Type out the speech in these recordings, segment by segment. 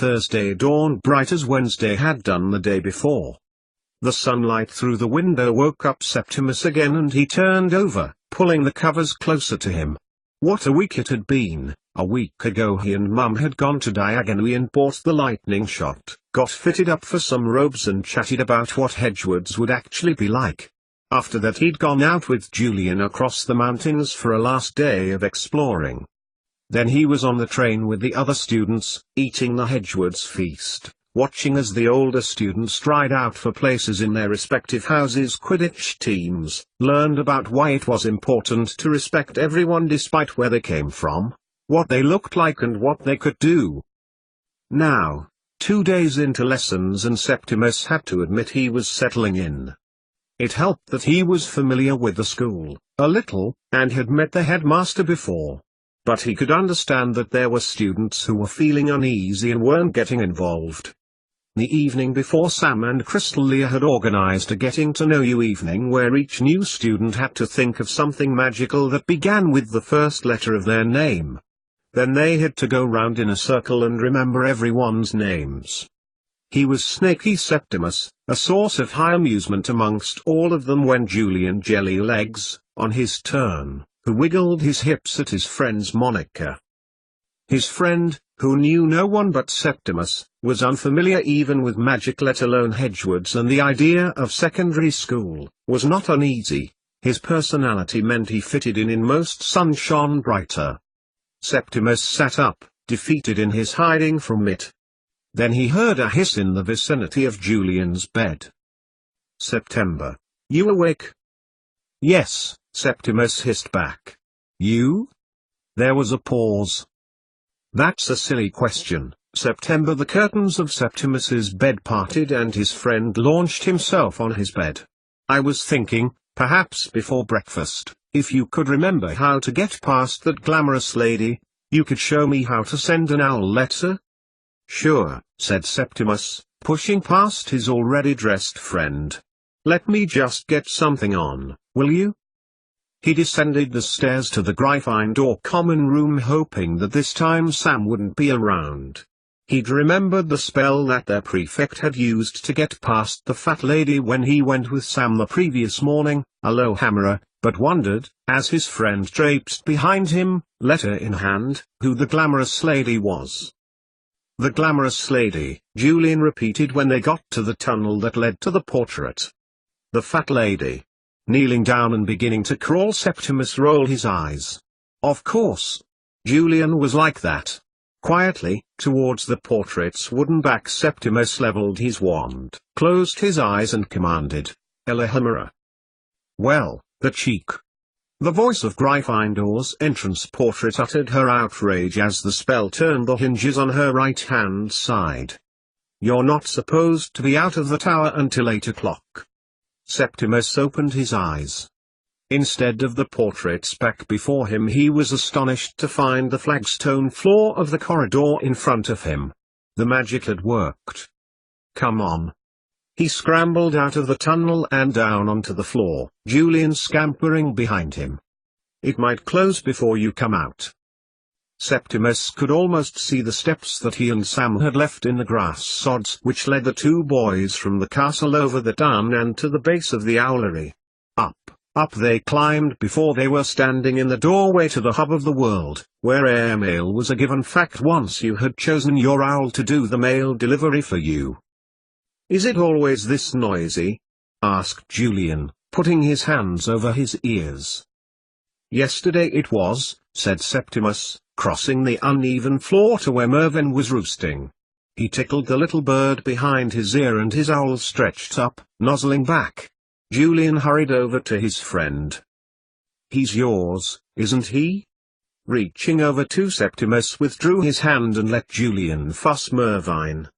Thursday dawned bright as Wednesday had done the day before. The sunlight through the window woke up Septimus again, and he turned over, pulling the covers closer to him. What a week it had been! A week ago he and Mum had gone to Diagonally and bought the lightning shot, got fitted up for some robes and chatted about what Hedgewoods would actually be like. After that he'd gone out with Julian across the mountains for a last day of exploring. Then he was on the train with the other students, eating the Hedgewoods feast, watching as the older students tried out for places in their respective houses' Quidditch teams, learned about why it was important to respect everyone despite where they came from, what they looked like and what they could do. Now, 2 days into lessons, and Septimus had to admit he was settling in. It helped that he was familiar with the school, a little, and had met the headmaster before. But he could understand that there were students who were feeling uneasy and weren't getting involved. The evening before, Sam and Crystalia had organized a getting-to-know-you evening where each new student had to think of something magical that began with the first letter of their name. Then they had to go round in a circle and remember everyone's names. He was Snaky Septimus, a source of high amusement amongst all of them when Julian Jellylegs, on his turn, who wiggled his hips at his friend's moniker. His friend, who knew no one but Septimus, was unfamiliar even with magic, let alone Hedgewoods, and the idea of secondary school was not uneasy. His personality meant he fitted in most sun shone brighter. Septimus sat up, defeated in his hiding from it. Then he heard a hiss in the vicinity of Julian's bed. "September, you awake?" "Yes," Septimus hissed back. "You?" There was a pause. "That's a silly question, September." The curtains of Septimus's bed parted and his friend launched himself on his bed. "I was thinking, perhaps before breakfast, if you could remember how to get past that glamorous lady, you could show me how to send an owl letter?" "Sure," said Septimus, pushing past his already dressed friend. "Let me just get something on, will you?" He descended the stairs to the Gryffindor common room, hoping that this time Sam wouldn't be around. He'd remembered the spell that their prefect had used to get past the fat lady when he went with Sam the previous morning, Alohomora, but wondered, as his friend traipsed behind him, letter in hand, who the glamorous lady was. "The glamorous lady," Julian repeated when they got to the tunnel that led to the portrait. "The fat lady." Kneeling down and beginning to crawl, Septimus rolled his eyes. Of course. Julian was like that. Quietly, towards the portrait's wooden back, Septimus leveled his wand, closed his eyes and commanded, "Alohomora." Well, the cheek. The voice of Gryffindor's entrance portrait uttered her outrage as the spell turned the hinges on her right-hand side. "You're not supposed to be out of the tower until 8 o'clock. Septimus opened his eyes. Instead of the portrait's back before him, he was astonished to find the flagstone floor of the corridor in front of him. The magic had worked. "Come on." He scrambled out of the tunnel and down onto the floor, Julian scampering behind him. "It might close before you come out." Septimus could almost see the steps that he and Sam had left in the grass sods which led the two boys from the castle over the down and to the base of the owlery. Up they climbed before they were standing in the doorway to the hub of the world, where airmail was a given fact once you had chosen your owl to do the mail delivery for you. "Is it always this noisy?" asked Julian, putting his hands over his ears. "Yesterday it was," said Septimus, crossing the uneven floor to where Mervyn was roosting. He tickled the little bird behind his ear and his owl stretched up, nozzling back. Julian hurried over to his friend. "He's yours, isn't he?" Reaching over to Septimus withdrew his hand and let Julian fuss Mervyn.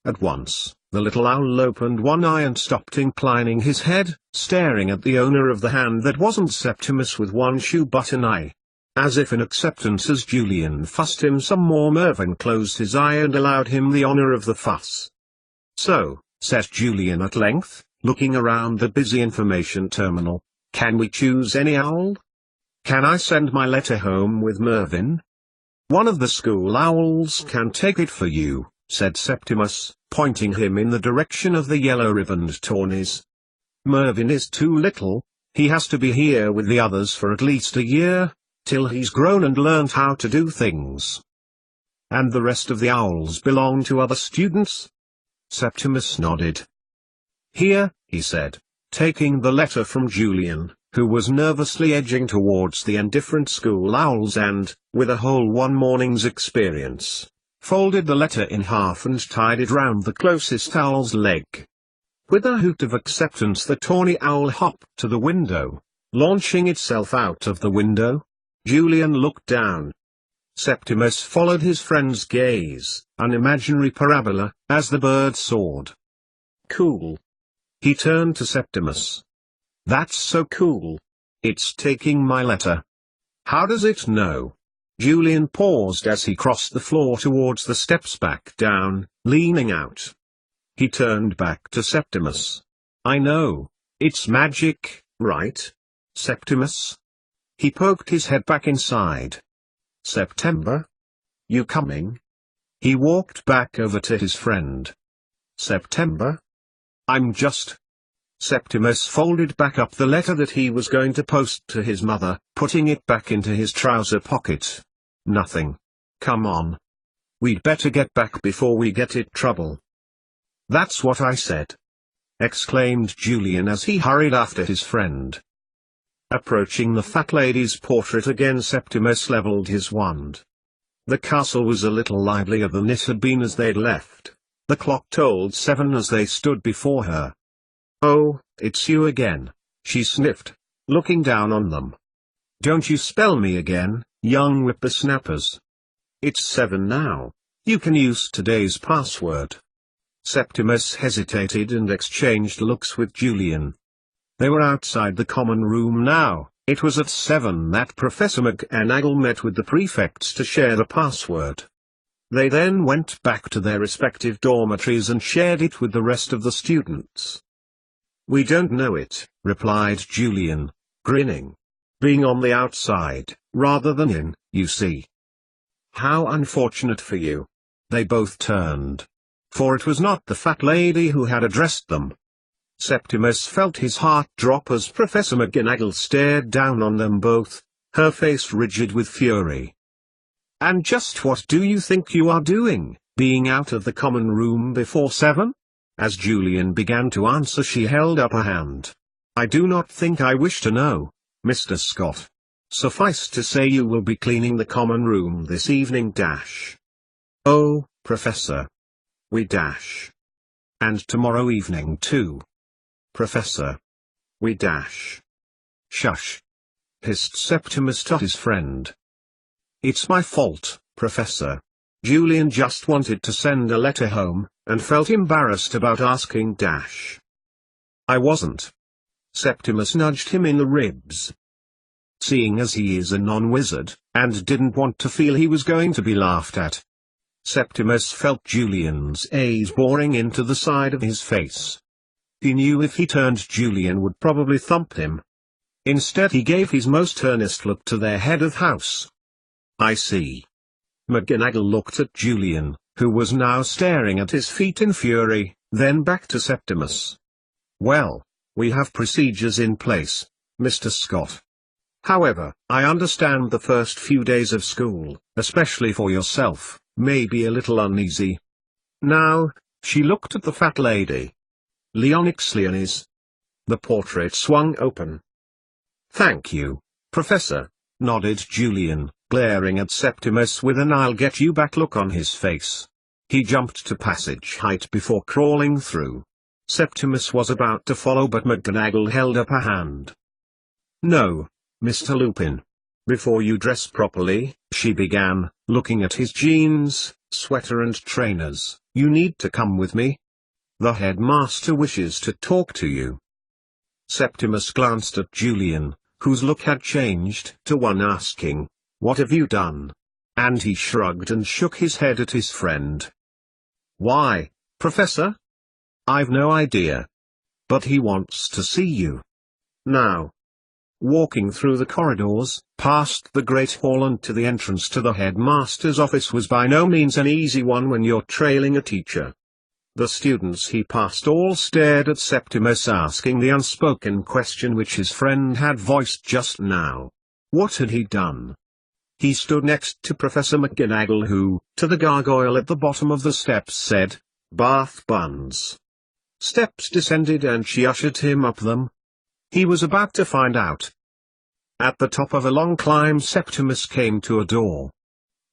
At once, the little owl opened one eye and stopped inclining his head, staring at the owner of the hand that wasn't Septimus with one shoe button eye. As if in acceptance as Julian fussed him some more, Mervyn closed his eye and allowed him the honor of the fuss. "So," said Julian at length, looking around the busy information terminal, "can we choose any owl? Can I send my letter home with Mervyn?" "One of the school owls can take it for you," said Septimus, pointing him in the direction of the yellow-ribboned tawnies. "Mervyn is too little. He has to be here with the others for at least a year, till he's grown and learned how to do things." "And the rest of the owls belong to other students?" Septimus nodded. "Here," he said, taking the letter from Julian, who was nervously edging towards the indifferent school owls and, with a whole one morning's experience, folded the letter in half and tied it round the closest owl's leg. With a hoot of acceptance the tawny owl hopped to the window, launching itself out of the window. Julian looked down. Septimus followed his friend's gaze, an imaginary parabola, as the bird soared. "Cool." He turned to Septimus. "That's so cool. It's taking my letter." "How does it know?" Julian paused as he crossed the floor towards the steps back down, leaning out. He turned back to Septimus. "I know. It's magic, right, Septimus?" He poked his head back inside. "September? You coming?" He walked back over to his friend. "September? I'm just—" Septimus folded back up the letter that he was going to post to his mother, putting it back into his trouser pocket. "Nothing. Come on. We'd better get back before we get in trouble." "That's what I said!" exclaimed Julian as he hurried after his friend. Approaching the fat lady's portrait again, Septimus levelled his wand. The castle was a little livelier than it had been as they'd left. The clock tolled 7 as they stood before her. "Oh, it's you again," she sniffed, looking down on them. "Don't you spell me again, young whippersnappers. It's 7 now. You can use today's password." Septimus hesitated and exchanged looks with Julian. They were outside the common room now. It was at 7 that Professor McGonagall met with the prefects to share the password. They then went back to their respective dormitories and shared it with the rest of the students. "We don't know it," replied Julian, grinning. "Being on the outside, rather than in, you see." "How unfortunate for you." They both turned. For it was not the fat lady who had addressed them. Septimus felt his heart drop as Professor McGonagall stared down on them both, her face rigid with fury. "And just what do you think you are doing, being out of the common room before 7? As Julian began to answer, she held up a hand. "I do not think I wish to know, Mr. Scott. Suffice to say you will be cleaning the common room this evening dash." "Oh, Professor. We dash. And tomorrow evening too. Professor. We dash." "Shush," hissed Septimus to his friend. "It's my fault, Professor. Julian just wanted to send a letter home, and felt embarrassed about asking dash." "I wasn't." Septimus nudged him in the ribs. Seeing as he is a non-wizard, and didn't want to feel he was going to be laughed at. Septimus felt Julian's eyes boring into the side of his face. He knew if he turned Julian would probably thump him. Instead he gave his most earnest look to their head of house. "I see." McGonagall looked at Julian, who was now staring at his feet in fury, then back to Septimus. "Well, we have procedures in place, Mr. Scott. However, I understand the first few days of school, especially for yourself, may be a little uneasy." Now, she looked at the fat lady. "Leonix Leonis." The portrait swung open. "Thank you, Professor," nodded Julian, glaring at Septimus with an "I'll get you back" look on his face. He jumped to passage height before crawling through. Septimus was about to follow, but McGonagall held up a hand. "No, Mr. Lupin. Before you dress properly," she began, looking at his jeans, sweater and trainers, "you need to come with me. The headmaster wishes to talk to you." Septimus glanced at Julian, whose look had changed to one asking, "What have you done?" And he shrugged and shook his head at his friend. "Why, Professor? I've no idea. But he wants to see you. Now." Walking through the corridors, past the Great Hall and to the entrance to the headmaster's office was by no means an easy one when you're trailing a teacher. The students he passed all stared at Septimus, asking the unspoken question which his friend had voiced just now. What had he done? He stood next to Professor McGonagall, who, to the gargoyle at the bottom of the steps, said, "Bath buns." Steps descended and she ushered him up them. He was about to find out. At the top of a long climb, Septimus came to a door.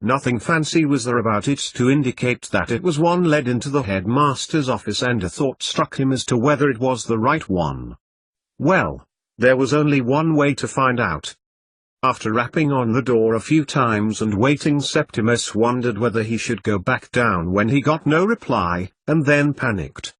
Nothing fancy was there about it to indicate that it was one led into the headmaster's office, and a thought struck him as to whether it was the right one. Well, there was only one way to find out. After rapping on the door a few times and waiting, Septimus wondered whether he should go back down when he got no reply, and then panicked.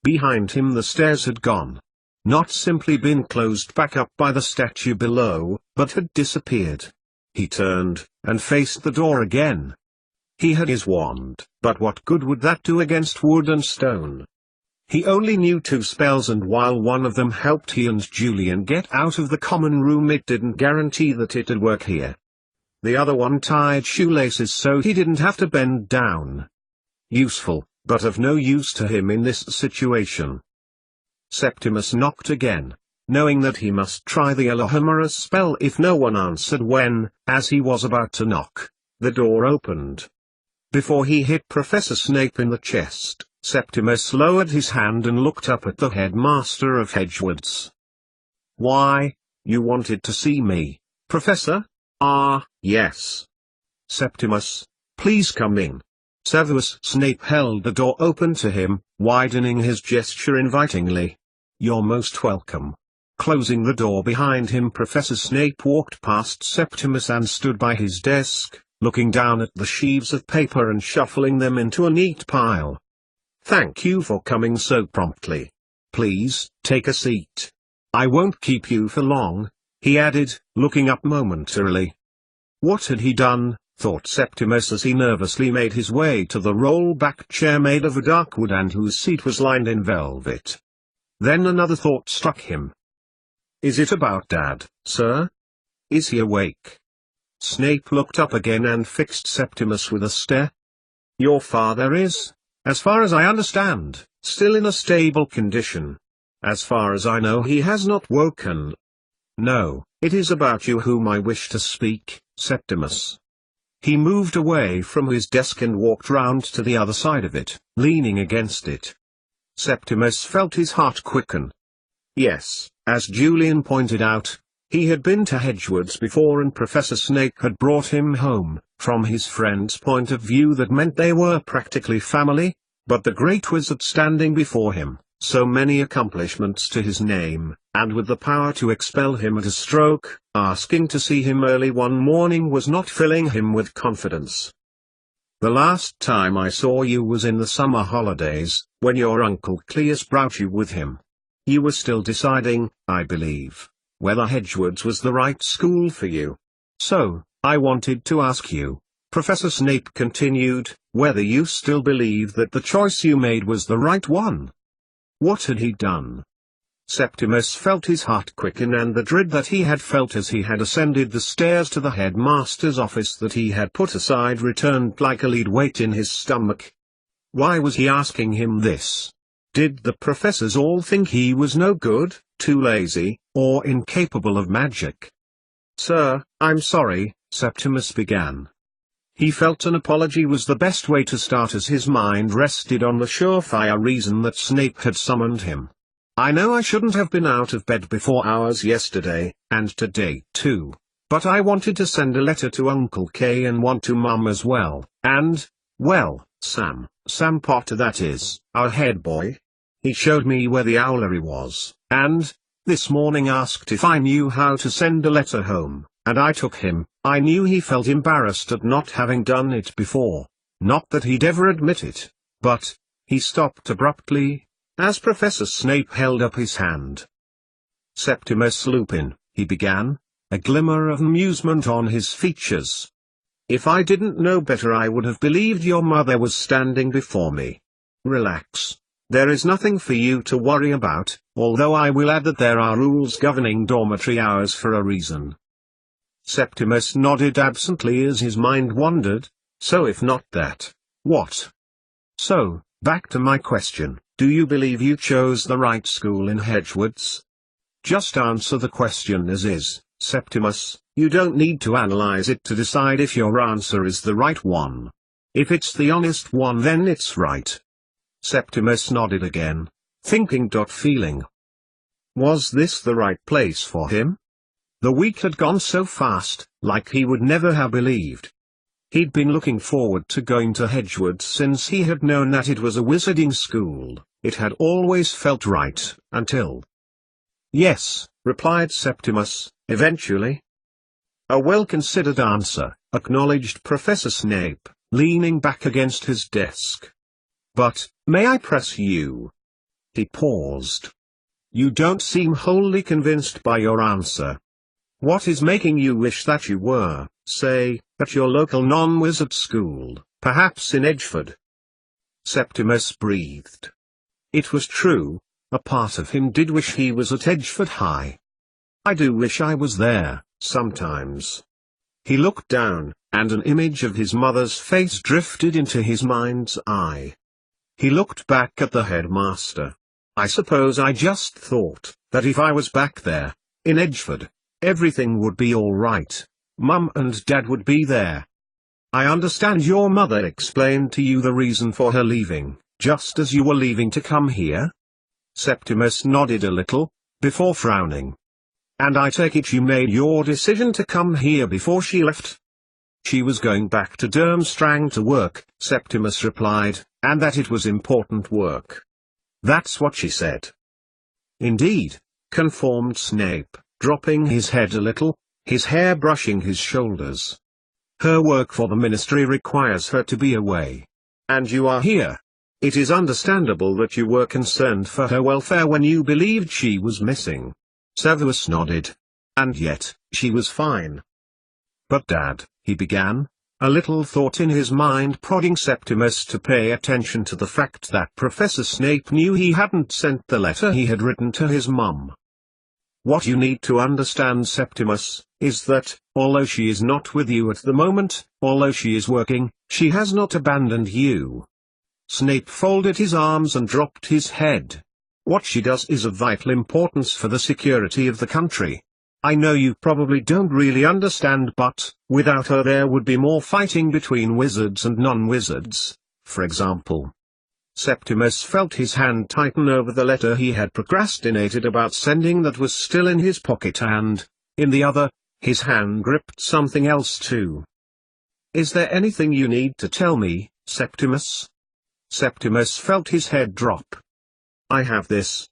Behind him the stairs had gone. Not simply been closed back up by the statue below, but had disappeared. He turned, and faced the door again. He had his wand, but what good would that do against wood and stone? He only knew 2 spells, and while one of them helped he and Julian get out of the common room, it didn't guarantee that it'd work here. The other one tied shoelaces so he didn't have to bend down. Useful, but of no use to him in this situation. Septimus knocked again, knowing that he must try the Elohimera spell if no one answered when, as he was about to knock, the door opened. Before he hit Professor Snape in the chest, Septimus lowered his hand and looked up at the headmaster of Hedgewoods. "Why, you wanted to see me, Professor?" "Ah, yes. Septimus, please come in." Severus Snape held the door open to him, widening his gesture invitingly. "You're most welcome." Closing the door behind him, Professor Snape walked past Septimus and stood by his desk, looking down at the sheaves of paper and shuffling them into a neat pile. "Thank you for coming so promptly. Please, take a seat. I won't keep you for long," he added, looking up momentarily. What had he done, thought Septimus as he nervously made his way to the roll-back chair made of a dark wood and whose seat was lined in velvet. Then another thought struck him. "Is it about Dad, sir? Is he awake?" Snape looked up again and fixed Septimus with a stare. "Your father is, as far as I understand, still in a stable condition. As far as I know, he has not woken." "No, it is about you whom I wish to speak, Septimus." He moved away from his desk and walked round to the other side of it, leaning against it. Septimus felt his heart quicken. Yes, as Julian pointed out, he had been to Hedgewoods before, and Professor Snape had brought him home. From his friend's point of view that meant they were practically family, but the great wizard standing before him, so many accomplishments to his name, and with the power to expel him at a stroke, asking to see him early one morning was not filling him with confidence. "The last time I saw you was in the summer holidays, when your Uncle Cleus brought you with him. You were still deciding, I believe, whether Hedgewoods was the right school for you. So, I wanted to ask you," Professor Snape continued, "whether you still believe that the choice you made was the right one." What had he done? Septimus felt his heart quicken, and the dread that he had felt as he had ascended the stairs to the headmaster's office that he had put aside returned like a lead weight in his stomach. Why was he asking him this? Did the professors all think he was no good, too lazy, or incapable of magic? "Sir, I'm sorry," Septimus began. He felt an apology was the best way to start, as his mind rested on the surefire reason that Snape had summoned him. "I know I shouldn't have been out of bed before hours yesterday, and today too, but I wanted to send a letter to Uncle K and one to Mum as well, and, well, Sam Potter, that is, our head boy. He showed me where the owlery was, and, this morning asked if I knew how to send a letter home, and I took him. I knew he felt embarrassed at not having done it before, not that he'd ever admit it, but," he stopped abruptly, as Professor Snape held up his hand. "Septimus Lupin," he began, a glimmer of amusement on his features. "If I didn't know better I would have believed your mother was standing before me. Relax. There is nothing for you to worry about, although I will add that there are rules governing dormitory hours for a reason. Septimus nodded absently as his mind wandered. So if not that, what? So, back to my question, do you believe you chose the right school in Hedgewoods? Just answer the question as is, Septimus. You don't need to analyze it to decide if your answer is the right one. If it's the honest one, then it's right. Septimus nodded again, thinking. Feeling. Was this the right place for him? The week had gone so fast, like he would never have believed. He'd been looking forward to going to Hedgewoods since he had known that it was a wizarding school. It had always felt right, until... Yes, replied Septimus, eventually. A well-considered answer, acknowledged Professor Snape, leaning back against his desk. But, may I press you? He paused. You don't seem wholly convinced by your answer. What is making you wish that you were, say, at your local non-wizard school, perhaps in Edgeford? Septimus breathed. It was true, a part of him did wish he was at Edgeford High. I do wish I was there, sometimes. He looked down, and an image of his mother's face drifted into his mind's eye. He looked back at the headmaster. I suppose I just thought, that if I was back there, in Edgeford, everything would be all right. Mum and Dad would be there. I understand your mother explained to you the reason for her leaving, just as you were leaving to come here? Septimus nodded a little, before frowning. And I take it you made your decision to come here before she left? She was going back to Durmstrang to work, Septimus replied, and that it was important work. That's what she said. Indeed, conformed Snape, dropping his head a little, his hair brushing his shoulders. Her work for the ministry requires her to be away. And you are here. It is understandable that you were concerned for her welfare when you believed she was missing. Severus nodded. And yet, she was fine. But Dad, he began, a little thought in his mind prodding Septimus to pay attention to the fact that Professor Snape knew he hadn't sent the letter he had written to his mum. What you need to understand, Septimus, is that, although she is not with you at the moment, although she is working, she has not abandoned you. Snape folded his arms and dropped his head. What she does is of vital importance for the security of the country. I know you probably don't really understand, but, without her there would be more fighting between wizards and non-wizards, for example. Septimus felt his hand tighten over the letter he had procrastinated about sending that was still in his pocket and, in the other, his hand gripped something else too. Is there anything you need to tell me, Septimus? Septimus felt his head drop. I have this.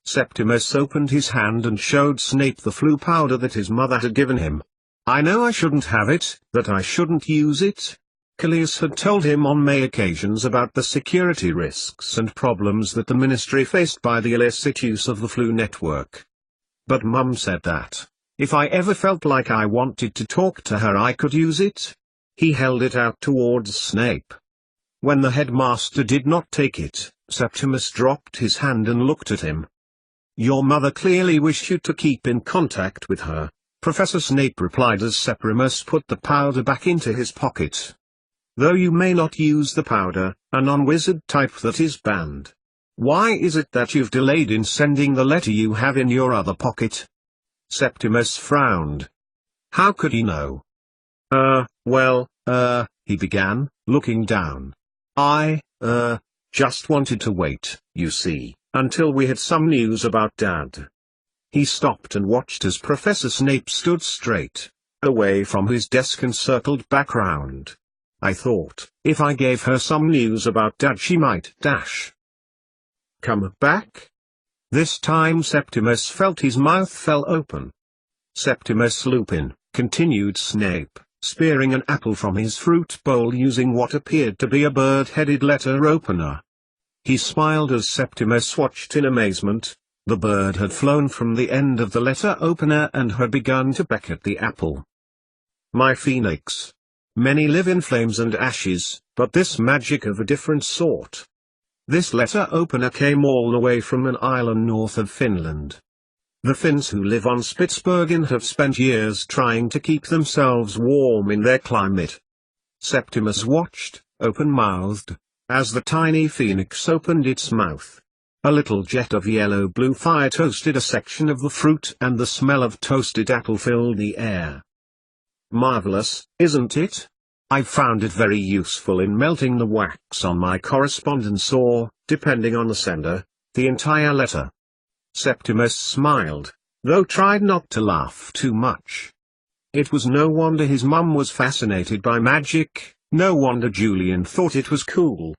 Septimus opened his hand and showed Snape the flu powder that his mother had given him. I know I shouldn't have it, that I shouldn't use it. Callias had told him on many occasions about the security risks and problems that the ministry faced by the illicit use of the flu network. But Mum said that, if I ever felt like I wanted to talk to her I could use it. He held it out towards Snape. When the headmaster did not take it, Septimus dropped his hand and looked at him. Your mother clearly wished you to keep in contact with her, Professor Snape replied as Septimus put the powder back into his pocket. Though you may not use the powder, a non-wizard type that is banned. Why is it that you've delayed in sending the letter you have in your other pocket? Septimus frowned. How could he know? He began, looking down. I just wanted to wait, you see, until we had some news about Dad. He stopped and watched as Professor Snape stood straight, away from his desk and circled back round. I thought, if I gave her some news about Dad she might come back? This time Septimus felt his mouth fell open. Septimus Lupin, continued Snape, spearing an apple from his fruit bowl using what appeared to be a bird-headed letter opener. He smiled as Septimus watched in amazement. The bird had flown from the end of the letter opener and had begun to peck at the apple. My phoenix. Many live in flames and ashes, but this magic of a different sort. This letter opener came all the way from an island north of Finland. The Finns who live on Spitsbergen have spent years trying to keep themselves warm in their climate. Septimus watched, open-mouthed, as the tiny phoenix opened its mouth. A little jet of yellow-blue fire toasted a section of the fruit and the smell of toasted apple filled the air. Marvelous, isn't it? I've found it very useful in melting the wax on my correspondence or, depending on the sender, the entire letter. Septimus smiled, though tried not to laugh too much. It was no wonder his mum was fascinated by magic, no wonder Julian thought it was cool.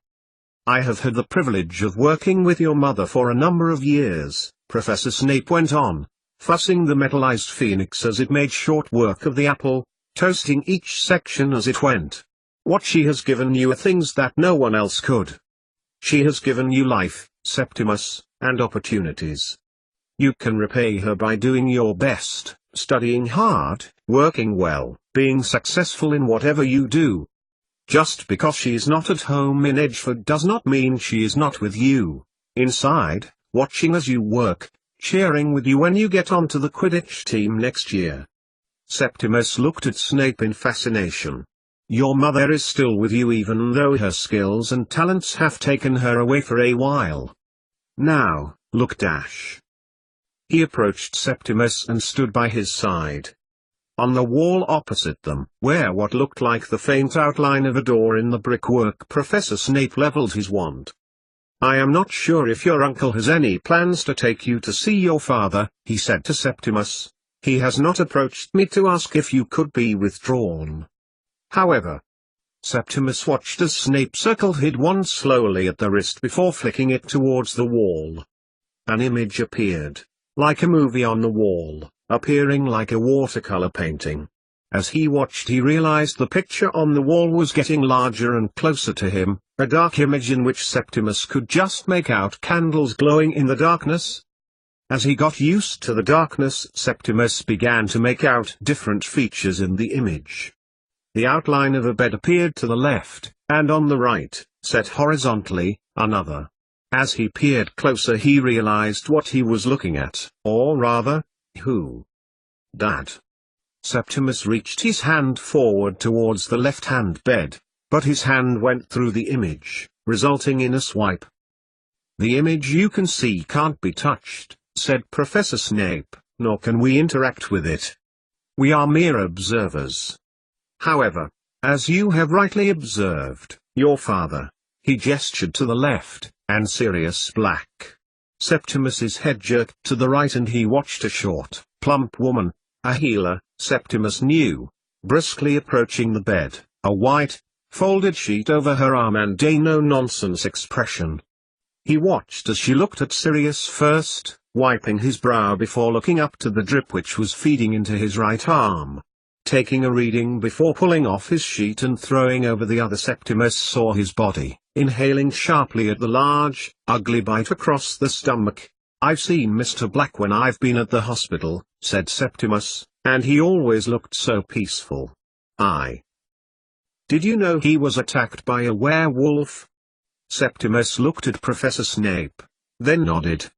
I have had the privilege of working with your mother for a number of years, Professor Snape went on, fussing the metallized phoenix as it made short work of the apple, toasting each section as it went. What she has given you are things that no one else could. She has given you life, Septimus, and opportunities. You can repay her by doing your best, studying hard, working well, being successful in whatever you do. Just because she is not at home in Edgeford does not mean she is not with you, inside, watching as you work, cheering with you when you get onto the Quidditch team next year. Septimus looked at Snape in fascination. Your mother is still with you even though her skills and talents have taken her away for a while. Now, look Dash. He approached Septimus and stood by his side. On the wall opposite them, where what looked like the faint outline of a door in the brickwork, Professor Snape leveled his wand. I am not sure if your uncle has any plans to take you to see your father, he said to Septimus. He has not approached me to ask if you could be withdrawn. However, Septimus watched as Snape circled his wand slowly at the wrist before flicking it towards the wall. An image appeared, like a movie on the wall, appearing like a watercolor painting. As he watched, he realized the picture on the wall was getting larger and closer to him, a dark image in which Septimus could just make out candles glowing in the darkness. As he got used to the darkness, Septimus began to make out different features in the image. The outline of a bed appeared to the left, and on the right, set horizontally, another. As he peered closer, he realized what he was looking at, or rather, who. Dad. Septimus reached his hand forward towards the left-hand bed, but his hand went through the image, resulting in a swipe. The image you can see can't be touched, said Professor Snape, nor can we interact with it. We are mere observers. However, as you have rightly observed, your father, he gestured to the left, and Sirius Black. Septimus's head jerked to the right and he watched a short, plump woman, a healer, Septimus knew, briskly approaching the bed, a white, folded sheet over her arm and a no-nonsense expression. He watched as she looked at Sirius first, wiping his brow before looking up to the drip which was feeding into his right arm. Taking a reading before pulling off his sheet and throwing over the other, Septimus saw his body, inhaling sharply at the large, ugly bite across the stomach. I've seen Mr. Black when I've been at the hospital, said Septimus, and he always looked so peaceful. Did you know he was attacked by a werewolf? Septimus looked at Professor Snape, then nodded.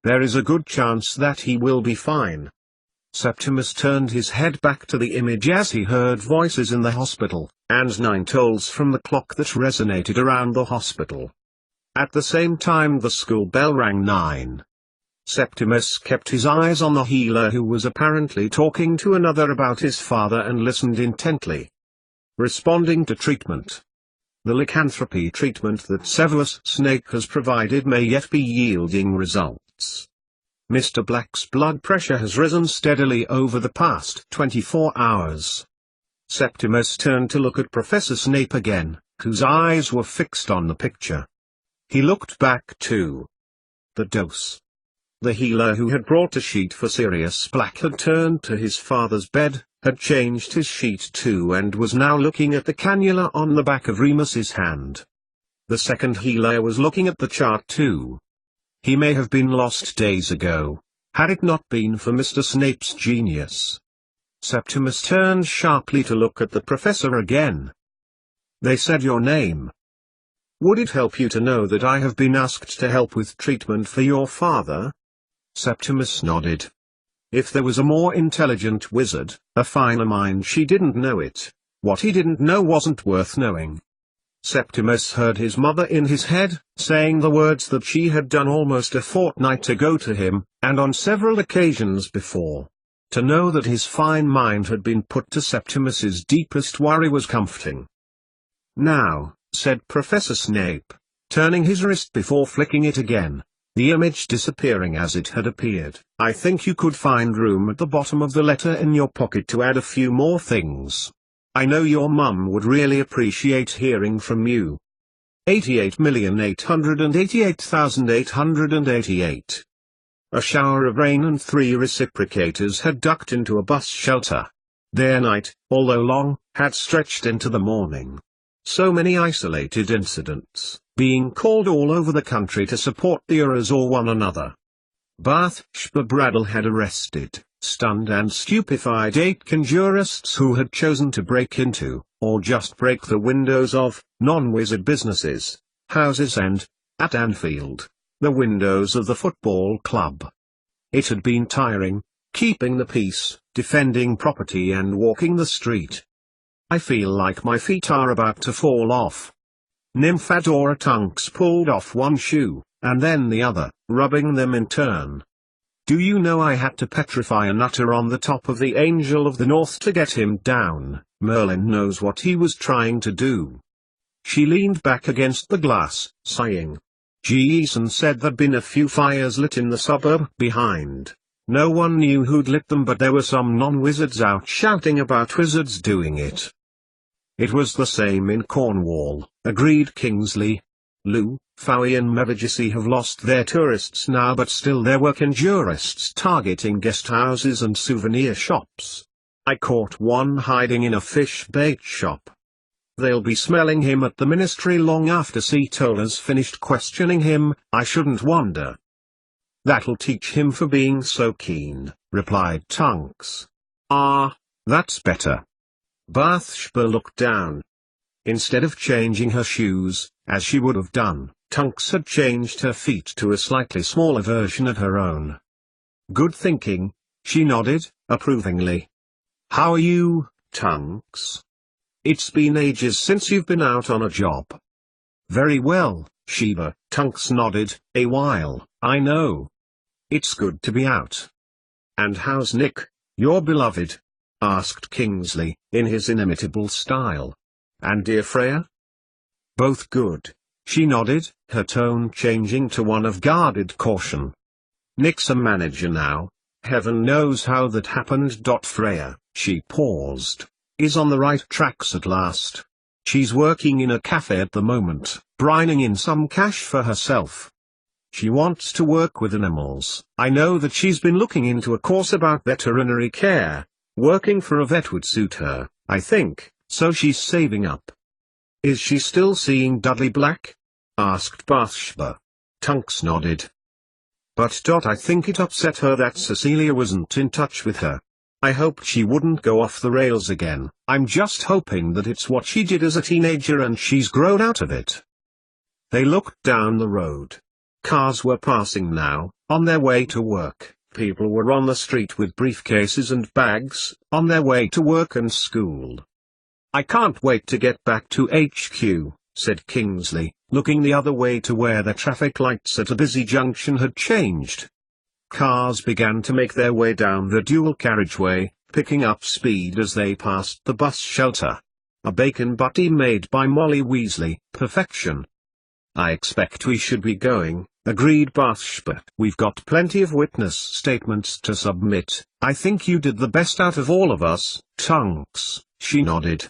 There is a good chance that he will be fine. Septimus turned his head back to the image as he heard voices in the hospital, and 9 tolls from the clock that resonated around the hospital. At the same time the school bell rang 9. Septimus kept his eyes on the healer who was apparently talking to another about his father and listened intently. Responding to treatment. The lycanthropy treatment that Severus Snape has provided may yet be yielding results. Mr. Black's blood pressure has risen steadily over the past 24 hours. Septimus turned to look at Professor Snape again, whose eyes were fixed on the picture. He looked back too. The dose. The healer who had brought a sheet for Sirius Black had turned to his father's bed, had changed his sheet too and was now looking at the cannula on the back of Remus's hand. The second healer was looking at the chart too. He may have been lost days ago, had it not been for Mr. Snape's genius. Septimus turned sharply to look at the professor again. They said your name. Would it help you to know that I have been asked to help with treatment for your father? Septimus nodded. If there was a more intelligent wizard, a finer mind, she didn't know it. What he didn't know wasn't worth knowing. Septimus heard his mother in his head, saying the words that she had done almost a fortnight ago to him, and on several occasions before. To know that his fine mind had been put to Septimus's deepest worry was comforting. "Now," said Professor Snape, turning his wrist before flicking it again, the image disappearing as it had appeared, "I think you could find room at the bottom of the letter in your pocket to add a few more things. I know your mum would really appreciate hearing from you." 88,888,888. A shower of rain and 3 reciprocators had ducked into a bus shelter. Their night, although long, had stretched into the morning. So many isolated incidents, being called all over the country to support the Aurors or one another. Bathsheba Bradle had arrested, stunned and stupefied 8 conjurists who had chosen to break into, or just break the windows of, non-wizard businesses, houses and, at Anfield, the windows of the football club. It had been tiring, keeping the peace, defending property and walking the street. "I feel like my feet are about to fall off." Nymphadora Tunks pulled off one shoe, and then the other, rubbing them in turn. "Do you know I had to petrify a nutter on the top of the Angel of the North to get him down? Merlin knows what he was trying to do." She leaned back against the glass, sighing. Jason said there'd been a few fires lit in the suburb behind. No one knew who'd lit them, but there were some non-wizards out shouting about wizards doing it. "It was the same in Cornwall," agreed Kingsley. "Lou, Fowie and Mevagissey have lost their tourists now, but still there were conjurists targeting guest houses and souvenir shops. I caught one hiding in a fish bait shop. They'll be smelling him at the ministry long after Cetola's finished questioning him, I shouldn't wonder." "That'll teach him for being so keen," replied Tunks. "Ah, that's better." Bathsheba looked down. Instead of changing her shoes, as she would have done, Tunks had changed her feet to a slightly smaller version of her own. "Good thinking," she nodded, approvingly. "How are you, Tunks? It's been ages since you've been out on a job." "Very well, Sheba," Tunks nodded. "A while, I know. It's good to be out." "And how's Nick, your beloved?" asked Kingsley, in his inimitable style. "And dear Freya?" "Both good," she nodded, her tone changing to one of guarded caution. "Nick's a manager now. Heaven knows how that happened. Freya," she paused, "is on the right tracks at last. She's working in a cafe at the moment, brining in some cash for herself. She wants to work with animals. I know that she's been looking into a course about veterinary care. Working for a vet would suit her, I think, so she's saving up." "Is she still seeing Dudley Black?" asked Bathsheba. Tunks nodded. "But I think it upset her that Cecilia wasn't in touch with her. I hoped she wouldn't go off the rails again. I'm just hoping that it's what she did as a teenager and she's grown out of it." They looked down the road. Cars were passing now, on their way to work. People were on the street with briefcases and bags, on their way to work and school. "I can't wait to get back to HQ," said Kingsley, looking the other way to where the traffic lights at a busy junction had changed. Cars began to make their way down the dual carriageway, picking up speed as they passed the bus shelter. A bacon butty made by Molly Weasley, perfection. "I expect we should be going," agreed Bathsheba. "We've got plenty of witness statements to submit. I think you did the best out of all of us, Tunks," she nodded.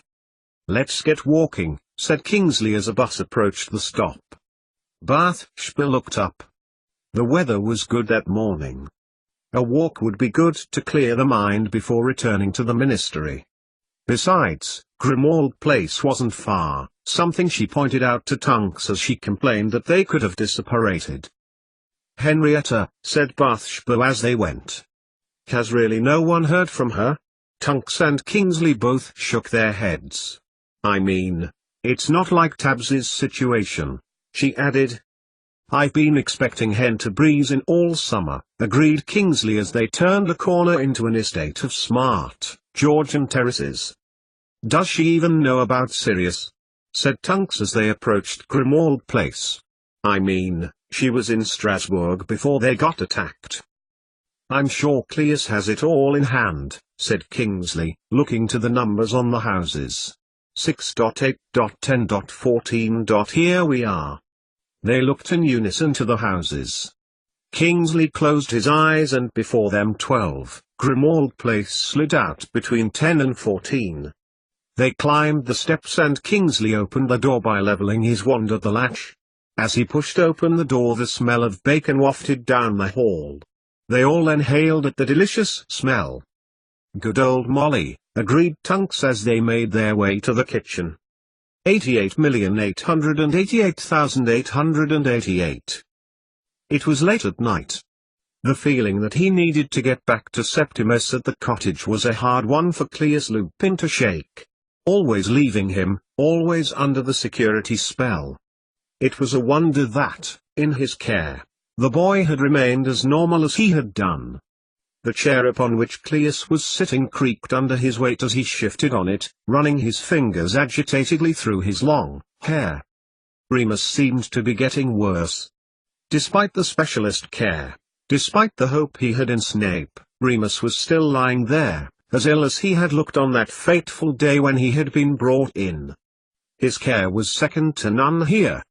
"Let's get walking," said Kingsley as a bus approached the stop. Bathsheba looked up. The weather was good that morning. A walk would be good to clear the mind before returning to the ministry. Besides, Grimmauld Place wasn't far, something she pointed out to Tunks as she complained that they could have disapparated. "Henrietta," said Bathsheba as they went. "Has really no one heard from her?" Tunks and Kingsley both shook their heads. "I mean, It's not like Tabs's situation, she added. I've been expecting hen to breeze in all summer, agreed Kingsley as they turned the corner into an estate of smart, Georgian terraces. Does she even know about Sirius? Said Tunks as they approached Grimwald Place. I mean, she was in Strasbourg before they got attacked. I'm sure Cleus has it all in hand, said Kingsley, looking to the numbers on the houses. 6.8.10.14. Here we are. They looked in unison to the houses. Kingsley closed his eyes and before them 12, Grimwald Place slid out between 10 and 14. They climbed the steps and Kingsley opened the door by leveling his wand at the latch. As he pushed open the door, the smell of bacon wafted down the hall. They all inhaled at the delicious smell. Good old Molly, agreed Tunks as they made their way to the kitchen. 88,888,888. It was late at night. The feeling that he needed to get back to Septimus at the cottage was a hard one for Cleus Lupin to shake. Always leaving him, always under the security spell. It was a wonder that, in his care, the boy had remained as normal as he had done. The chair upon which Cleus was sitting creaked under his weight as he shifted on it, running his fingers agitatedly through his long hair. Remus seemed to be getting worse. Despite the specialist care, despite the hope he had in Snape, Remus was still lying there, as ill as he had looked on that fateful day when he had been brought in. His care was second to none here.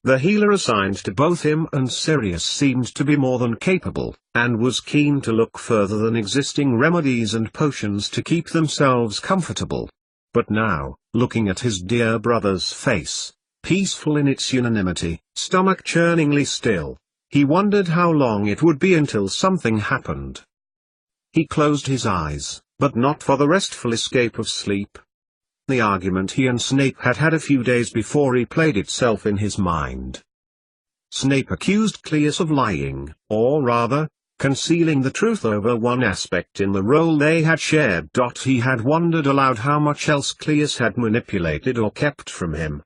The healer assigned to both him and Sirius seemed to be more than capable, and was keen to look further than existing remedies and potions to keep themselves comfortable. But now, looking at his dear brother's face, peaceful in its unanimity, stomach-churningly still, he wondered how long it would be until something happened. He closed his eyes, but not for the restful escape of sleep. The argument he and Snape had had a few days before replayed itself in his mind. Snape accused Cleus of lying, or rather, concealing the truth over one aspect in the role they had shared. He had wondered aloud how much else Cleus had manipulated or kept from him.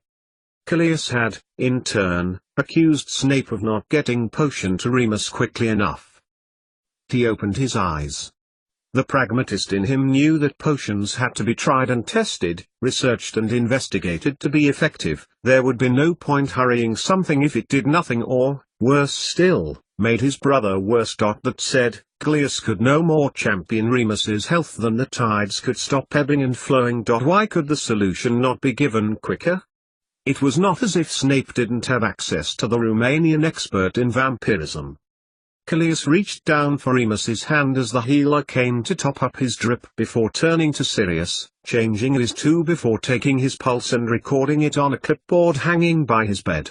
Cleus had, in turn, accused Snape of not getting potion to Remus quickly enough. He opened his eyes. The pragmatist in him knew that potions had to be tried and tested, researched and investigated to be effective. There would be no point hurrying something if it did nothing or, worse still, made his brother worse. That said, Cleus could no more champion Remus's health than the tides could stop ebbing and flowing. Why could the solution not be given quicker? It was not as if Snape didn't have access to the Romanian expert in vampirism. Cleus reached down for Remus's hand as the healer came to top up his drip before turning to Sirius, changing his tube before taking his pulse and recording it on a clipboard hanging by his bed.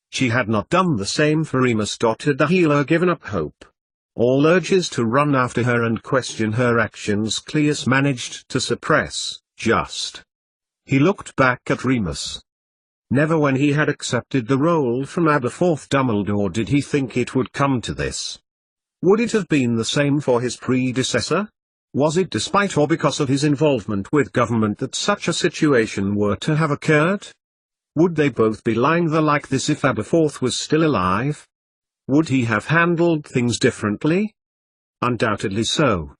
She had not done the same for Remus. Had the healer given up hope? All urges to run after her and question her actions Cleus managed to suppress, just. He looked back at Remus. Never when he had accepted the role from Aberforth Dumbledore did he think it would come to this. Would it have been the same for his predecessor? Was it despite or because of his involvement with government that such a situation were to have occurred? Would they both be lying there like this if Aberforth was still alive? Would he have handled things differently? Undoubtedly so.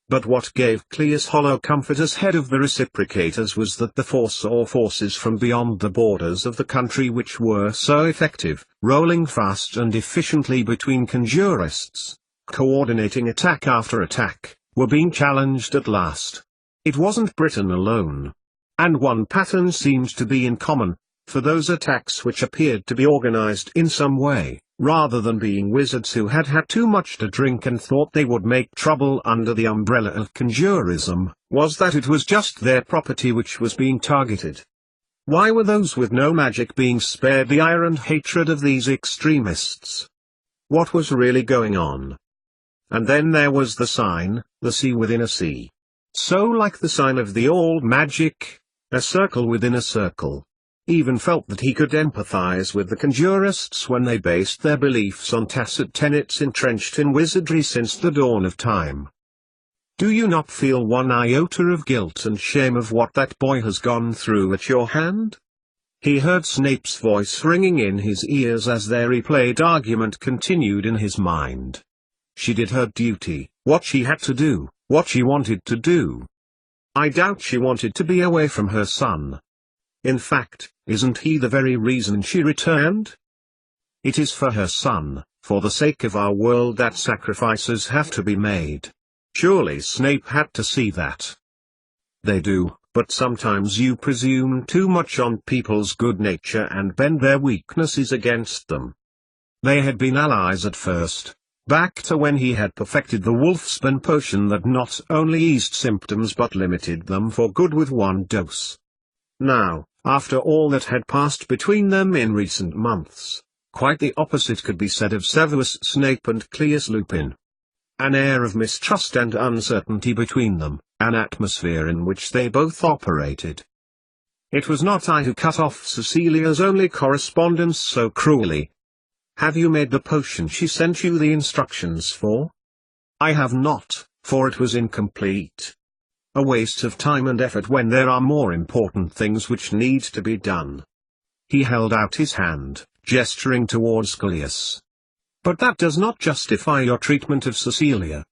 But what gave Cleus hollow comfort as head of the Reciprocators was that the force or forces from beyond the borders of the country which were so effective, rolling fast and efficiently between conjurists, coordinating attack after attack, were being challenged at last. It wasn't Britain alone. And one pattern seemed to be in common, for those attacks which appeared to be organized in some way, rather than being wizards who had had too much to drink and thought they would make trouble under the umbrella of conjurism, was that it was just their property which was being targeted. Why were those with no magic being spared the ire and hatred of these extremists? What was really going on? And then there was the sign, the sea within a sea. So like the sign of the old magic, a circle within a circle. Even felt that he could empathize with the conjurists when they based their beliefs on tacit tenets entrenched in wizardry since the dawn of time. Do you not feel one iota of guilt and shame of what that boy has gone through at your hand? He heard Snape's voice ringing in his ears as their replayed argument continued in his mind. She did her duty, what she had to do, what she wanted to do. I doubt she wanted to be away from her son. In fact, isn't he the very reason she returned? It is for her son, for the sake of our world, that sacrifices have to be made. Surely Snape had to see that. They do, but sometimes you presume too much on people's good nature and bend their weaknesses against them. They had been allies at first, back to when he had perfected the wolfsbane potion that not only eased symptoms but limited them for good with one dose. Now, after all that had passed between them in recent months, quite the opposite could be said of Severus Snape and Cleus Lupin. An air of mistrust and uncertainty between them, an atmosphere in which they both operated. It was not I who cut off Cecilia's only correspondence so cruelly. Have you made the potion she sent you the instructions for? I have not, for it was incomplete. A waste of time and effort when there are more important things which need to be done. He held out his hand, gesturing towards Cleus. But that does not justify your treatment of Cecilia.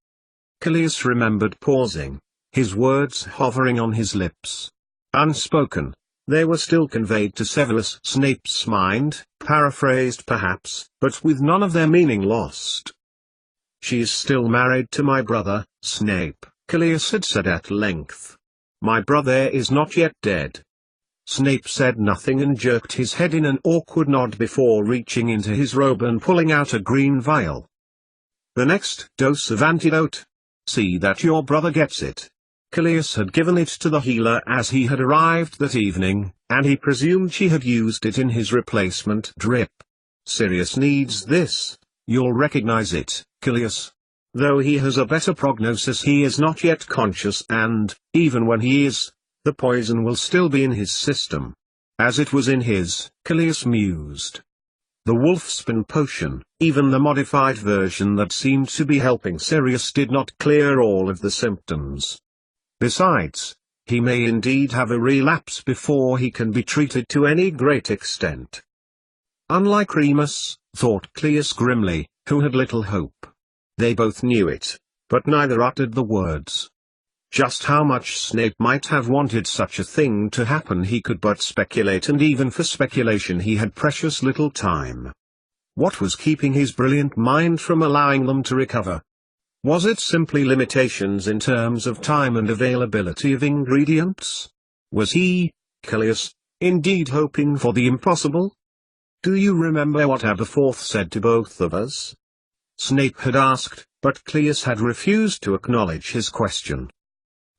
Cleus remembered pausing, his words hovering on his lips. Unspoken, they were still conveyed to Severus Snape's mind, paraphrased perhaps, but with none of their meaning lost. She is still married to my brother, Snape, Cleus had said at length. My brother is not yet dead. Snape said nothing and jerked his head in an awkward nod before reaching into his robe and pulling out a green vial. The next dose of antidote. See that your brother gets it. Cleus had given it to the healer as he had arrived that evening, and he presumed she had used it in his replacement drip. Sirius needs this, you'll recognize it, Cleus. Though he has a better prognosis, he is not yet conscious and, even when he is, the poison will still be in his system. As it was in his, Cleus mused. The wolfsbane potion, even the modified version that seemed to be helping Sirius, did not clear all of the symptoms. Besides, he may indeed have a relapse before he can be treated to any great extent. Unlike Remus, thought Cleus grimly, who had little hope. They both knew it, but neither uttered the words. Just how much Snape might have wanted such a thing to happen he could but speculate, and even for speculation he had precious little time. What was keeping his brilliant mind from allowing them to recover? Was it simply limitations in terms of time and availability of ingredients? Was he, Cleus, indeed hoping for the impossible? Do you remember what Aberforth said to both of us? Snape had asked, but Cleus had refused to acknowledge his question.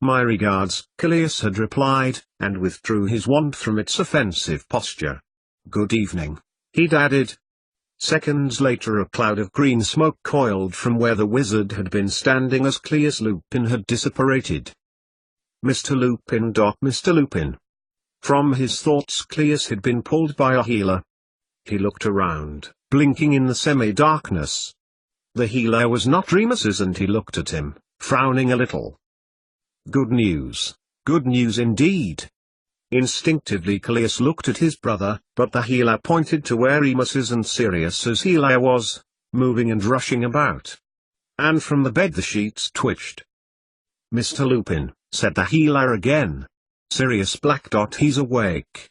My regards, Cleus had replied, and withdrew his wand from its offensive posture. Good evening, he'd added. Seconds later a cloud of green smoke coiled from where the wizard had been standing as Cleus Lupin had disapparated. Mr. Lupin. Mr. Lupin. From his thoughts Cleus had been pulled by a healer. He looked around, blinking in the semi-darkness. The healer was not Remus's, and he looked at him, frowning a little. Good news indeed. Instinctively Cleus looked at his brother, but the healer pointed to where Remus's and Sirius's healer was, moving and rushing about. And from the bed the sheets twitched. Mr. Lupin, said the healer again. Sirius Blackdot, he's awake.